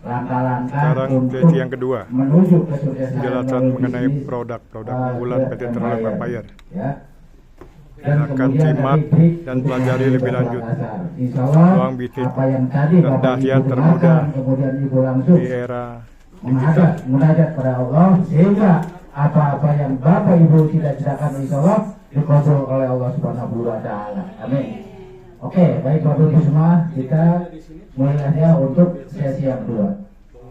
langkah-langkah Sekarang untuk sesi yang kedua, menuju kesuksesan penjelasan mengenai bisnis, produk-produk unggulan PT Truliapp Empire. ya. Dan Silakan kemudian simak nanti break dan untuk pelajari mengambil lebih lanjut. dasar. Insya Allah Peluang bisnis apa yang tadi Bapak terdahsyat Ibu termuda dengarkan, kemudian Ibu langsung di era digital. munajat kepada Allah, sehingga apa-apa yang Bapak Ibu cita-citakan insya Allah dikabul oleh Allah Subhanahu wa Ta'ala. Amin. Oke, baik Bapak Ibu semua, kita mulai aja untuk sesi yang kedua.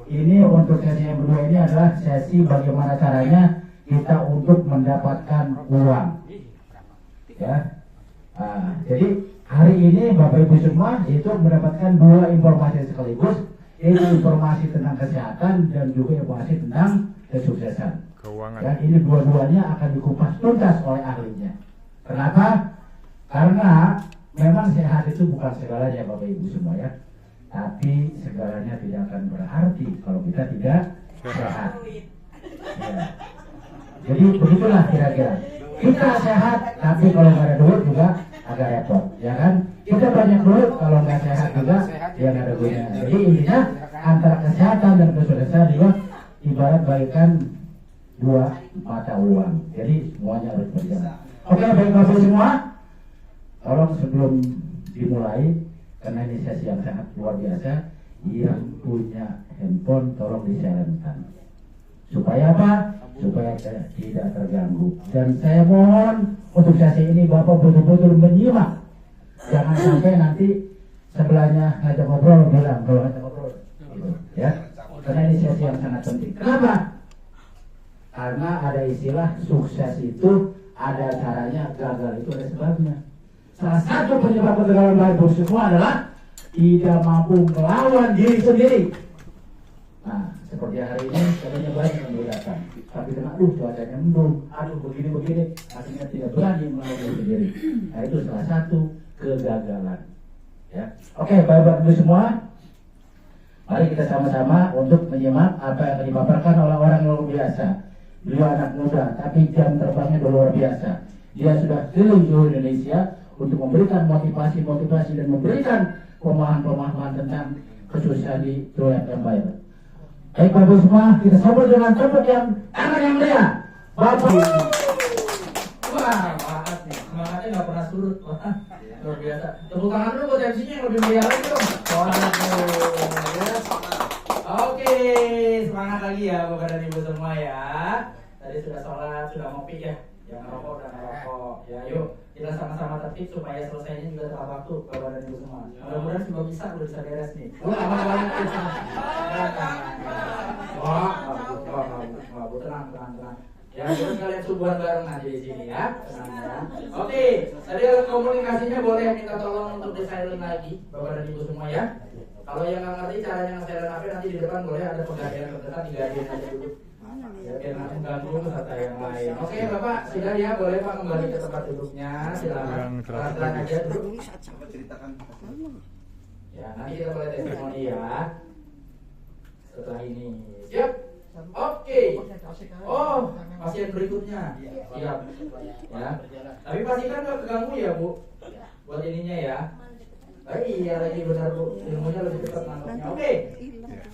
Ini untuk sesi yang kedua ini adalah sesi bagaimana caranya kita untuk mendapatkan uang. Ya. Nah, jadi hari ini Bapak Ibu semua itu mendapatkan dua informasi sekaligus, yaitu informasi tentang kesehatan dan juga informasi tentang kesuksesan. Keuangan. Ya, ini dua-duanya akan dikupas tuntas oleh ahlinya. Kenapa? Karena memang sehat itu bukan segalanya Bapak Ibu semua ya. Tapi segalanya tidak akan berarti kalau kita tidak sehat. Ya. Jadi begitulah kira-kira. Kita sehat, tapi kalau nggak ada duit juga agak repot, ya kan? Kita banyak duit, kalau nggak sehat juga, ya nggak ada gunanya. Jadi intinya antara kesehatan dan kesuksesan juga ibarat bagaikan dua mata uang. Jadi semuanya harus berjalan. Oke, baik Bapak semua, tolong sebelum dimulai, karena ini sesi yang sangat luar biasa, yang punya handphone tolong disilentkan. Supaya apa? Supaya tidak terganggu. Dan saya mohon untuk sesi ini Bapak betul-betul menyimak. Jangan sampai nanti sebelahnya ngajak ngobrol bilang kalau ngajak ngobrol, gitu, ya. Karena ini sesi yang sangat penting. Kenapa? Karena ada istilah sukses itu ada caranya, gagal itu ada sebabnya. Salah satu penyebab kegagalan Bapak semua adalah tidak mampu melawan diri sendiri. Nah, seperti hari ini katanya banyak yang datang, tapi kena cuacanya mendung, begini, akhirnya tidak berani melawan diri sendiri. Nah, itu salah satu kegagalan. Ya, oke, Bapak Ibu semua, mari kita sama-sama untuk menyimak apa yang akan dipaparkan oleh orang yang luar biasa. Beliau anak muda, tapi jam terbangnya luar biasa. Dia sudah keliling seluruh Indonesia untuk memberikan motivasi dan memberikan pemahaman-pemahaman tentang kesuksesan di Truliapp Empire. Baik Bapak semua, kita sambut dengan tepuk yang tangan yang meriah. Bapak. Wah, maaf nih, semangatnya nggak pernah surut. Wah, luar biasa. Tepuk tangan dulu buat MC-nya yang lebih meriah lagi dong. Oke, semangat lagi ya Bapak dan Ibu semua ya. Tadi sudah sholat, sudah ngopi ya. Yang ngerokok udah ngerokok. Ya, yuk kita sama-sama tertib supaya selesainya juga tepat waktu Bapak dan Ibu semua. Mudah-mudahan juga bisa beres nih. Aman banget ya. Wah, tenang. Ya, terus kalian subuhan bareng nanti di sini ya. Tenang ya. Oke, tadi alat komunikasinya boleh minta tolong untuk di silent lagi Bapak dan Ibu semua ya. Kalau yang nggak ngerti caranya nge-silent HP, nanti di depan boleh ada penggadean terdekat, digadein aja dulu. Ya, biar nggak mengganggu kata yang lain. Oke Bapak, sudah ya, boleh Pak kembali ke tempat duduknya. Silakan. Pelan-pelan aja dulu. Ya, nanti kita boleh testimoni ya. Setelah ini, siap? Oke. Oh, pasien berikutnya. Siap. Ya. Tapi pastikan nggak keganggu ya Bu. Buat ininya ya. Iya lagi benar Bu, ilmunya lebih cepat nangkepnya. Oke.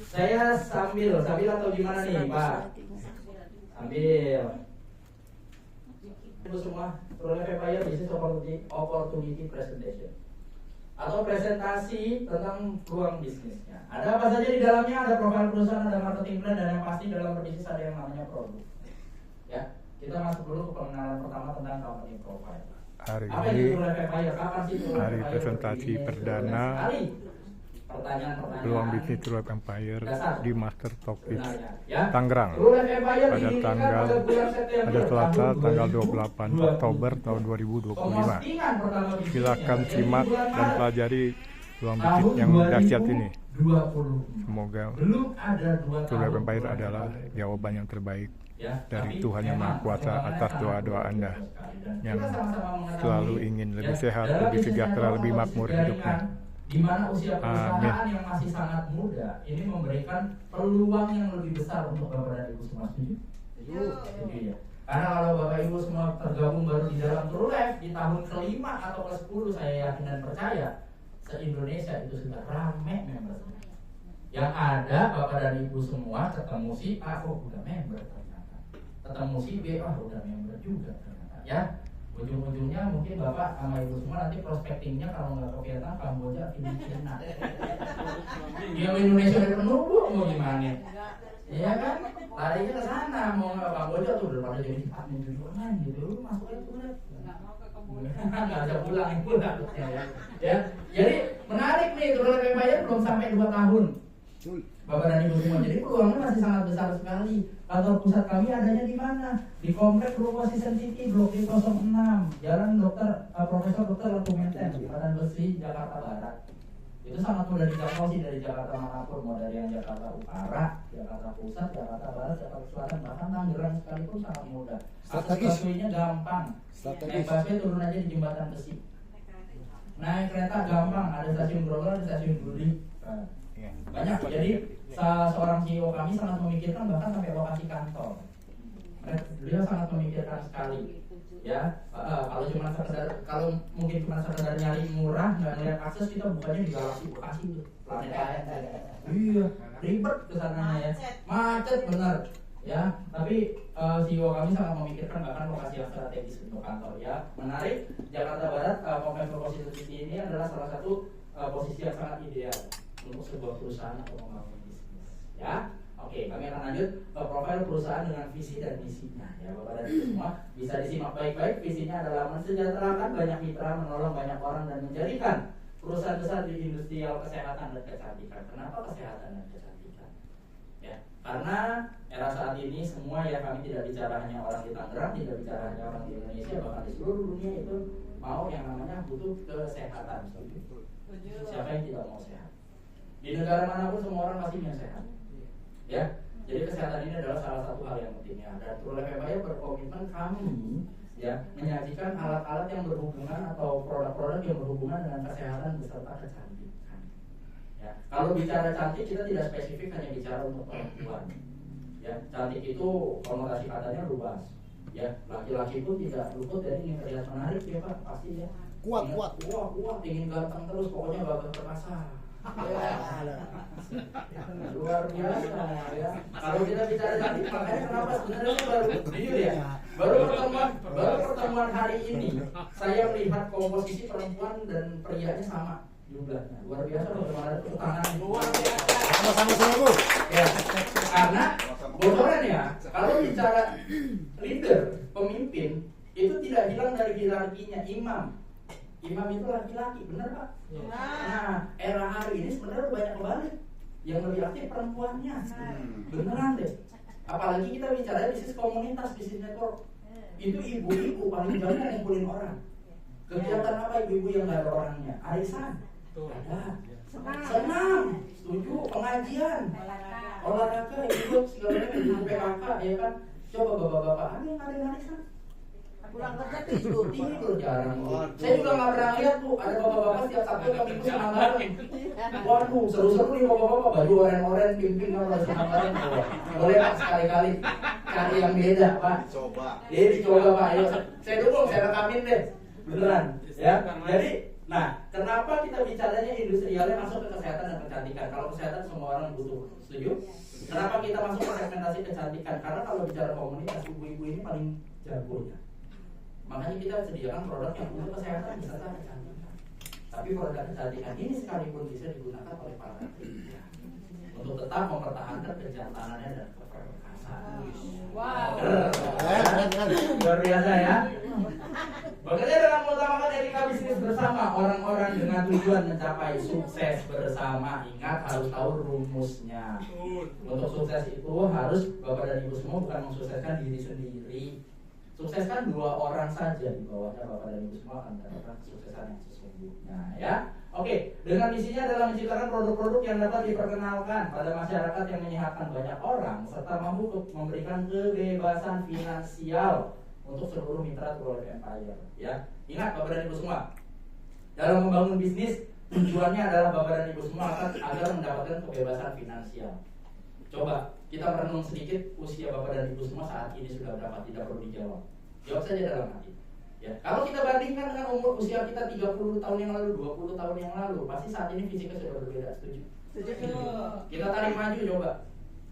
Saya sambil atau gimana nih Pak? Sambil. Ibu semua, Truliapp Empire Business Opportunity Presentation atau presentasi tentang peluang bisnisnya. Ada apa saja di dalamnya? Ada profil perusahaan, ada marketing plan, dan yang pasti dalam berbisnis ada yang namanya produk. Ya, kita masuk dulu ke pengenalan pertama tentang company profile. Hari Apa ini hari presentasi perdana peluang bisnis Truliapp Empire di Master Talkies Tangerang pada Selasa tanggal 28 Oktober tahun 2025. Silakan simak dan pelajari peluang bisnis yang dahsyat ini. Semoga Truliapp Empire adalah jawaban yang terbaik dari Tuhan Yang Maha Kuasa atas doa-doa Anda yang selalu ingin lebih sehat, lebih sejahtera, lebih makmur hidupnya. Di mana usia perusahaan yang masih sangat muda ini memberikan peluang yang lebih besar untuk Bapak dan Ibu semua. Setuju ya? Karena kalau Bapak Ibu semua tergabung baru di dalam Truliapp di tahun ke-5 atau ke-10, saya yakin dan percaya se-Indonesia itu sudah ramai membernya. Yang ada Bapak dan Ibu semua ketemu si A, oh udah member ternyata. Ketemu si B, oh udah member juga ternyata. Ya, ujung-ujungnya mungkin Bapak sama Ibu semua nanti prospectingnya kalau nggak ke Vietnam, Kamboja, Filipina. Yang Indonesia udah penuh bu, mau gimana? Iya kan? Larinya ke sana, mau nggak Kamboja tuh udah pada jadi admin jualan gitu, lu masuk aja tuh nggak ada pulang ya. Jadi menarik nih, Rule Empire belum sampai 2 tahun. Bapak dan Ibu semua, jadi peluangnya masih sangat besar sekali. Kantor pusat kami adanya di mana? Di Komplek Ruko Season City, Blok D06, Jalan Profesor Dr. Letumenten, Badan Besi, Jakarta Barat. Itu sangat mudah dijangkau sih dari Jakarta manapun, mau dari yang Jakarta Utara, Jakarta Pusat, Jakarta Barat, Jakarta Selatan, bahkan Tangerang sekalipun sangat mudah. Akses busway-nya gampang. Naik busway turun aja di Jembatan Besi. Naik kereta gampang, ada stasiun Grogol, ada stasiun Duri. Banyak, jadi seorang CEO kami sangat memikirkan bahkan sampai lokasi kantor. Beliau sangat memikirkan sekali. Ya, kalau mungkin cuma sekedar nyari murah, nggak ngeliat akses, kita bukanya di Galaksi Bekasi tuh, planet lain. Iya, ribet kesananya ya, macet bener. Ya, tapi CEO kami sangat memikirkan bahkan lokasi yang strategis untuk kantor. Ya, menarik. Jakarta Barat, Komplek Ruko Season City ini adalah salah satu posisi yang sangat ideal untuk sebuah perusahaan atau membangun bisnis. Ya, oke, kami akan lanjut ke profil perusahaan dengan visi dan misinya. Ya, Bapak dan Ibu semua bisa disimak baik-baik. Visinya adalah mensejahterakan banyak mitra, menolong banyak orang dan menjadikan perusahaan besar di industrial kesehatan dan kecantikan. Kenapa kesehatan dan kecantikan? Ya, karena era saat ini semua ya, kami tidak bicara hanya orang di Tangerang, tidak bicara hanya orang di Indonesia, bahkan di seluruh dunia itu mau yang namanya butuh kesehatan. Siapa yang tidak mau sehat? Di negara manapun semua orang pasti ingin sehat. Ya, jadi kesehatan ini adalah salah satu hal yang pentingnya. Dan Rule Empire berkomitmen kami ya menyajikan alat-alat yang berhubungan atau produk-produk yang berhubungan dengan kesehatan beserta kecantikan. Ya, kalau bicara cantik kita tidak spesifik hanya bicara untuk perempuan. Ya, cantik itu konotasi katanya luas. Ya, laki-laki pun tidak luput dari ingin terlihat menarik ya Pak, pasti ya. Kuat, ingin ganteng terus, pokoknya gagah perkasa. Luar biasa ya. Kalau kita bicara cantik, makanya kenapa sebenarnya baru pertemuan hari ini saya melihat komposisi perempuan dan prianya sama jumlahnya. Luar biasa bagaimana tangan luar biasa. Sama-sama Bu. Ya, karena bocoran ya, kalau bicara leader, pemimpin itu tidak hilang dari hierarkinya imam. Imam itu laki-laki, benar Pak? Nah, era hari ini sebenarnya banyak kebalik. Yang lebih aktif perempuannya. Beneran deh. Apalagi kita bicara bisnis komunitas, bisnis network. Itu ibu-ibu paling jago ngumpulin orang. Kegiatan apa ibu-ibu yang nggak ada orangnya? Arisan. Ada. Senam. Setuju. Pengajian. Olahraga, ikut segala macam PKK, ya kan? Coba bapak-bapak, ada yang ada arisan? Pulang kerja tidur jarang. Saya juga nggak pernah lihat tuh ada bapak-bapak setiap Sabtu atau Minggu senam bareng. Waduh, seru-seru nih bapak-bapak, baju oren-oren, pimpin kalau senam bareng. Boleh Pak sekali-kali cari yang beda Pak. Coba. Dicoba Pak. Ayo, saya dukung, saya rekamin deh. Beneran, ya. Jadi, nah, kenapa kita bicaranya industrialnya masuk ke kesehatan dan kecantikan? Kalau kesehatan semua orang butuh, setuju? Kenapa kita masuk ke segmentasi kecantikan? Karena kalau bicara komunitas, ibu-ibu ini paling jago ya. Makanya kita sediakan produk yang untuk kesehatan beserta kecantikan. Tapi produk kecantikan ini sekalipun bisa digunakan oleh para pria untuk tetap mempertahankan kejantanannya dan keperkasaan. Wow. Luar biasa ya. Bekerja dengan mengutamakan etika bisnis bersama orang-orang dengan tujuan mencapai sukses bersama. Ingat, harus tahu rumusnya. Untuk sukses itu harus Bapak dan Ibu semua bukan mensukseskan diri sendiri. Sukseskan 2 orang saja, di bawahnya Bapak dan Ibu semua akan mendapatkan kesuksesan yang sesungguhnya ya. Oke, dengan misinya adalah menciptakan produk-produk yang dapat diperkenalkan pada masyarakat yang menyehatkan banyak orang serta mampu memberikan kebebasan finansial untuk seluruh mitra Rule Empire ya. Ingat Bapak dan Ibu semua, dalam membangun bisnis tujuannya adalah Bapak dan Ibu semua agar mendapatkan kebebasan finansial. Coba kita merenung sedikit usia Bapak dan Ibu semua saat ini sudah berapa, tidak perlu dijawab. Jawab saja dalam hati. Ya, kalau kita bandingkan dengan umur usia kita 30 tahun yang lalu, 20 tahun yang lalu, pasti saat ini fisiknya sudah berbeda, setuju? Kita tarik maju coba.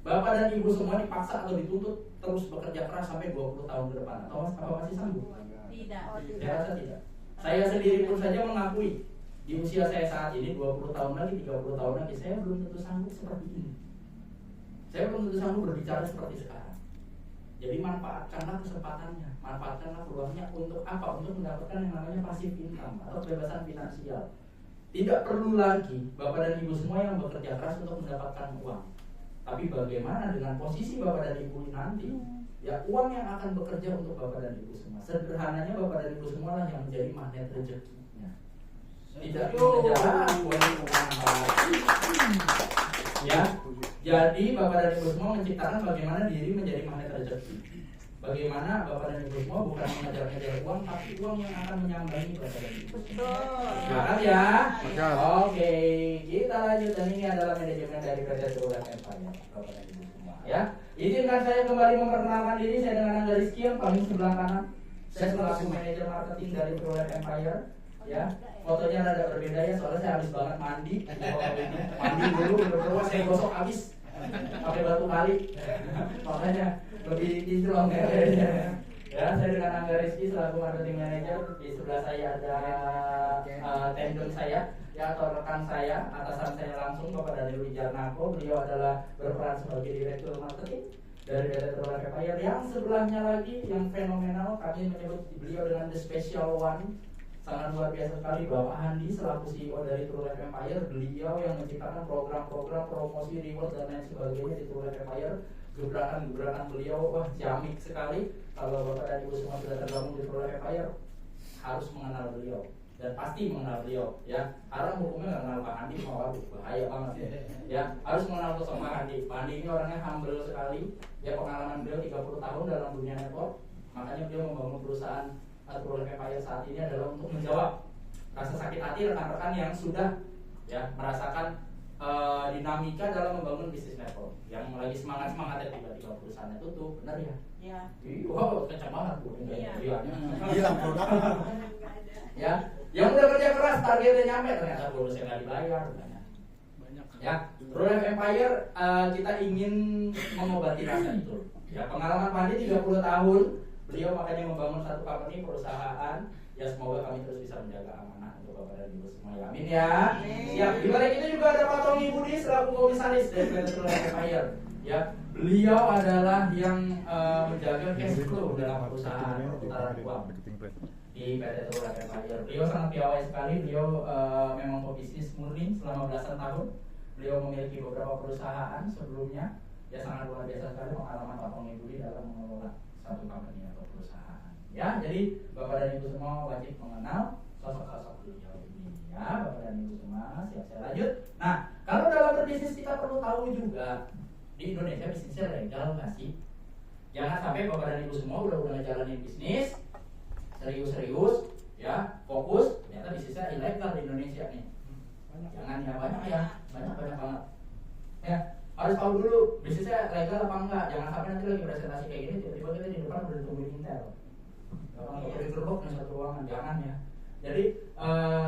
Bapak dan Ibu semua dipaksa atau dituntut terus bekerja keras sampai 20 tahun ke depan, atau apa masih sanggup? Tidak. Saya rasa tidak. Saya sendiri pun saja mengakui di usia saya saat ini 20 tahun lagi, 30 tahun lagi, saya belum tentu sanggup seperti ini. Saya belum tentu sanggup berbicara seperti sekarang. Jadi manfaatkanlah kesempatannya, manfaatkanlah peluangnya untuk apa? Untuk mendapatkan yang namanya passive income atau kebebasan finansial. Tidak perlu lagi Bapak dan Ibu semua yang bekerja keras untuk mendapatkan uang. Tapi bagaimana dengan posisi Bapak dan Ibu nanti? Ya, uang yang akan bekerja untuk Bapak dan Ibu semua. Sederhananya Bapak dan Ibu semua lah yang menjadi magnet rezekinya. Tidak mengejar uang. Ya, jadi Bapak dan Ibu semua menciptakan bagaimana diri menjadi magnet rezeki. Bagaimana Bapak dan Ibu semua bukan mengejar-ngejar uang, tapi uang yang akan menyambangi Bapak dan Ibu. Sepakat ya? Oke, kita lanjut, dan ini adalah manajemen dari PT Trulife Empire, Bapak dan Ibu semua. Ya, izinkan saya kembali memperkenalkan diri. Saya dengan Angga Rizky yang paling sebelah kanan. Saya selaku manajer marketing dari Trulife Empire. Ya, fotonya rada berbeda ya, soalnya saya habis banget mandi. Mandi dulu, bener-bener saya gosok habis pakai batu kali. Makanya lebih kinclong ya. Ya, saya dengan Angga Rizky selaku marketing manager. Di sebelah saya ada tandem saya, ya, atau rekan saya, atasan saya langsung Bapak Daniel Wijarnako. Beliau adalah berperan sebagai direktur marketing dari PT Trulife Empire. Yang sebelahnya lagi yang fenomenal, kami menyebut beliau dengan the special one. Sangat luar biasa sekali, Bapak Handi selaku CEO dari Trulife Empire. Beliau yang menciptakan program-program promosi reward dan lain sebagainya di Trulife Empire. Gebrakan-gebrakan beliau, wah, ciamik sekali. Kalau Bapak dan Ibu semua sudah tergabung di Trulife Empire, harus mengenal beliau dan pasti mengenal beliau, ya. Karena hukumnya nggak kenal Pak Handi, mau bahaya banget ya. Harus mengenal sosok Pak Handi. Pak Handi ini orangnya humble sekali, ya. Pengalaman beliau 30 tahun dalam dunia network, makanya beliau membangun perusahaan Trulife Empire saat ini adalah untuk menjawab rasa sakit hati rekan-rekan yang sudah, ya, merasakan dinamika dalam membangun bisnis network, yang lagi semangat-semangatnya tiba-tiba perusahaannya tutup, benar ya? Iya. Wow, kencang banget Bu. Iya. Hilang produk. Ya, yang udah kerja keras targetnya nyampe ternyata bonusnya nggak dibayar, banyak. Ya, Trulife Empire kita ingin mengobati rasa itu. Ya, pengalaman Pandi 30 tahun, beliau makanya membangun satu company perusahaan. Ya, semoga kami terus bisa menjaga amanah untuk Bapak dan Ibu semua. Ya, amin ya. Siap. Di balik itu juga ada Pak Tommy Budi selaku komisaris dari PT Trulife Empire. Ya, beliau adalah yang menjaga cash flow dalam perusahaan perputaran uang di PT Trulife Empire. Beliau sangat piawai sekali. Beliau memang pebisnis murni selama belasan tahun. Beliau memiliki beberapa perusahaan sebelumnya. Ya, sangat luar biasa sekali pengalaman Pak Tommy Budi dalam mengelola satu company atau perusahaan. Ya, jadi Bapak dan Ibu semua wajib mengenal sosok-sosok beliau ini. Ya, Bapak dan Ibu semua, siap saya lanjut. Nah, kalau dalam berbisnis kita perlu tahu juga di Indonesia bisnisnya legal nggak sih? Jangan sampai Bapak dan Ibu semua udah ngejalanin bisnis serius-serius, ya, fokus, ternyata bisnisnya ilegal di Indonesia nih. Jangan ya, banyak banget. Ya, harus tahu dulu bisnisnya legal apa enggak. Jangan sampai nanti lagi presentasi kayak gini tiba-tiba kita di depan udah ditungguin Intel. Kalau di gerbok nih satu ruangan, jangan ya. Jadi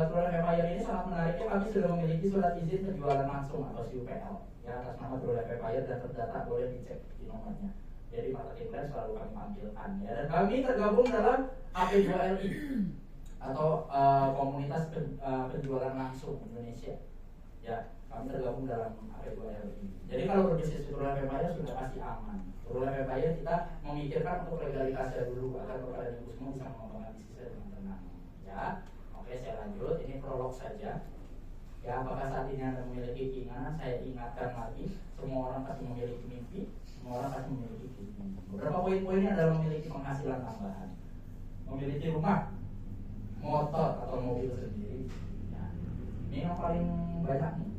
Trulife Empire ini sangat menariknya, kami sudah memiliki surat izin penjualan langsung atau SUPL, ya, atas nama Trulife Empire, dan terdata, boleh dicek di nomornya. Jadi marketing plan selalu kami tampilkan, ya. Dan kami tergabung dalam AP2LI atau komunitas penjualan langsung Indonesia, ya. Kami tergabung dalam AP2LI. Jadi kalau berbisnis di Trulife Empire sudah pasti aman. Trulife Empire kita memikirkan untuk legalitasnya dulu agar Bapak dan Ibu semua bisa mengembangkan bisnisnya dengan tenang. Ya, oke, saya lanjut. Ini prolog saja. Ya, apakah saat ini Anda memiliki keinginan? Saya ingatkan lagi, semua orang pasti memiliki mimpi, semua orang pasti memiliki keinginan. Beberapa poin-poinnya adalah memiliki penghasilan tambahan, memiliki rumah, motor atau mobil sendiri. Ya, ini yang paling banyak nih.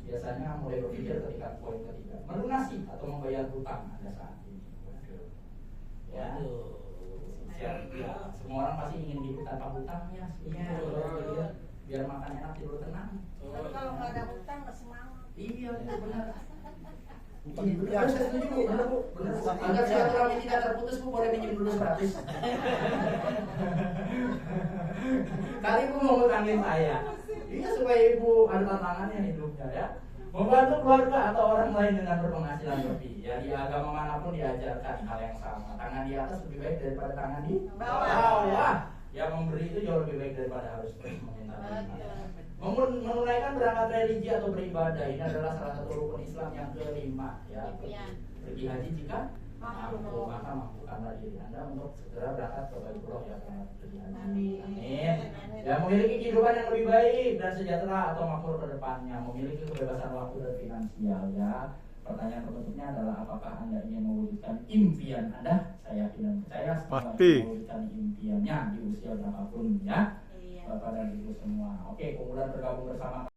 Biasanya mulai berpikir ketika poin ketiga, melunasi atau membayar hutang pada saat ini. Ya, ya, semua orang pasti ingin hidup tanpa hutang ya. Biar makan enak, tidur tenang. Tapi kalau nggak ada hutang nggak semangat. Iya, benar. Benar, saya setuju Bu. Benar Bu. Agar silaturahmi tidak terputus Bu, boleh pinjam dulu 100. Kali Bu mau ngutangin saya. Iya, supaya Ibu ada tantangannya hidupnya, ya. Membantu keluarga atau orang lain dengan berpenghasilan lebih. Ya di agama manapun diajarkan hal yang sama. Tangan di atas lebih baik daripada tangan di bawah. Yang memberi itu jauh lebih baik daripada harus meminta. Menunaikan berangkat religi atau beribadah ini adalah salah satu rukun Islam yang kelima. Ya, pergi haji jika mampu, maka mampukanlah diri Anda untuk segera berangkat ke Baitullah ya karena pergi haji. Amin. Ya, memiliki kehidupan yang lebih baik dan sejahtera atau makmur ke depannya, memiliki kebebasan waktu dan finansial ya. Pertanyaan terbentuknya adalah apakah Anda ingin mewujudkan impian Anda? Saya yakin dan percaya semua Pasti. ingin mewujudkan impiannya di usia berapapun ya. Bapak dan Ibu semua. Oke, kemudian bergabung bersama